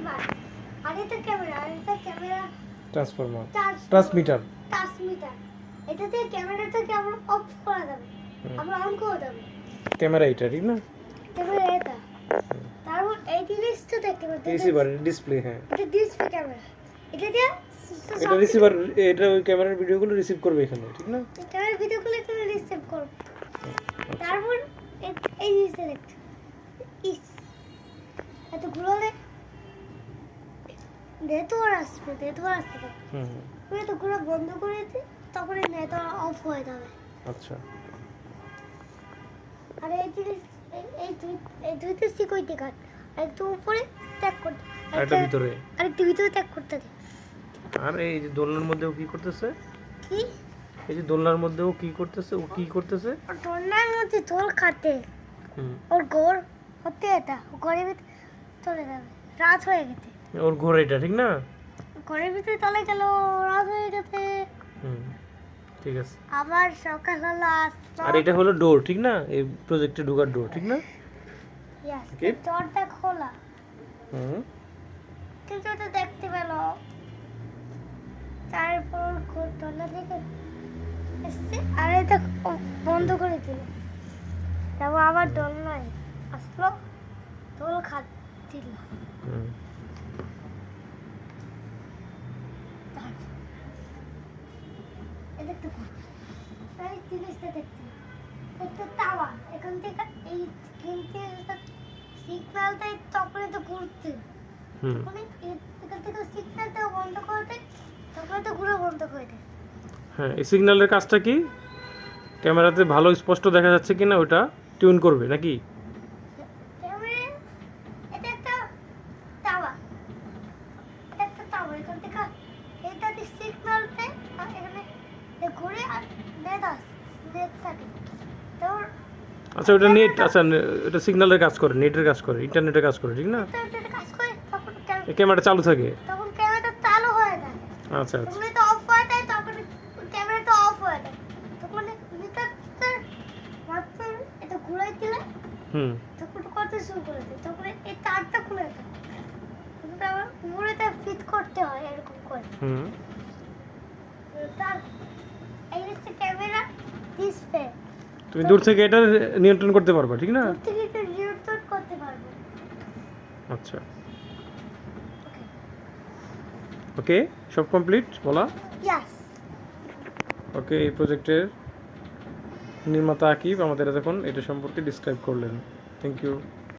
Receiver আর এটা camera transformer transmitter transmitter. এটাতে ক্যামেরাটাকে আমরা অফ করা যাবে, আমরা অন করে দেবো। ক্যামেরা এটা ঠিক না? ক্যামেরা এটা, তারপর এই জিনিসটা দেখতে পাচ্ছি রিসিভার ডিসপ্লে, হ্যাঁ এটা ডিসপ্লে ক্যামেরা। এটা দিয়ে এটা রিসিভার, এটা ওই ক্যামেরার ভিডিওগুলো রিসিভ করবে এখানে ঠিক না? ক্যামেরার ভিডিওগুলো এখানে রিসিভ করবে। তারপর এই জিনিসটা দেখতে ইস এত ঘুরলে নেটওয়ার্ক আসবে, পুরো তো ঘুরে বন্ধ করে দিই, তখন নেটওয়ার্ক অফ হয়ে যাবে। আচ্ছা, আর এই জিনিস এই দুইটা সিকিউরিটি গার্ড একটু উপরে ট্যাগ করতে, এটা ভিতরে আর একটু ভিতরে ট্যাগ করতে দে। আর এই যে দোলনার মধ্যেও কি করতেছে? কি এই যে দোলনার মধ্যেও কি করতেছে? ও কি করতেছে? দোলনার মধ্যে দোল খাতে ওর ঘর হতে, এটা ঘরের ভিতরে চলে যাবে, রাত হয়ে গেছে। ওর ঘর এটা ঠিক না? ঘরের ভিতরে চলে গেল, রাত হয়ে গেছে। ঠিক আছে। আবার সকাল হলো, আসলো। আর এটা হলো ডোর ঠিক না? এই প্রজেক্টে ঢোকার ডোর ঠিক না? Yes, Okay. দরজা খোলা, হুম কিন্তু তো দেখতে পেল। তারপর দরজা থেকে এসছে আর এটা বন্ধ করে দিল। তারপর আবার দোলনায় আসলো, দোল খাচ্ছিল। হুম দেখতে এই জিনিসটা দেখতে একটা টাওয়ার, এখান থেকে এই কিনতে সিগন্যালটাই তখন তো ঘুরতে, তখন এখান থেকে সিগন্যালটা বন্ধ করে দেয়, তখন তো ঘুরে বন্ধ করে দেয়। হ্যাঁ, এই সিগন্যালের কাজটা কি? ক্যামেরাতে ভালো স্পষ্ট দেখা যাচ্ছে কিনা ওটা টিউন করবে নাকি? এটা একটা টাওয়ার, এখান থেকে এটাতে সিগন্যালটা এখানে ঘুরে আর নেট থাকে। তোর আচ্ছা, ওটা নেট, আচ্ছা এটা সিগন্যালের কাজ করে, নেটের কাজ করে, ইন্টারনেটের কাজ করে ঠিক না? এটা কাজ করে, তখন এই ক্যামেরা চালু থাকে। তখন ক্যামেরাটা চালু হয়ে যায়, আচ্ছা আচ্ছা, তখন এটা অফ হয়ে যায়, তখন ক্যামেরাটা অফ হয়ে যায়। তখন ভিতরটা মাত্র এটা ঘুরাই দিলে তখন করতে শুরু করে দেয়, তখন এই তারটা খুলে যায়, তখন আবার মুড়েটা ফিট করতে হয় এরকম করে। তার এই হচ্ছে ক্যামেরা ডিসপ্লে। তুমি দূর থেকে এটা নিয়ন্ত্রণ করতে পারবা ঠিক না? দূর থেকে এটা নিয়ন্ত্রণ করতে পারবো। আচ্ছা, ওকে, সব কমপ্লিট বলা? ইয়েস। ওকে, এই প্রজেক্টের নির্মাতা আকিব আমাদের এতক্ষণ এটা সম্পর্কে ডিসক্রাইব করলেন। Thank you.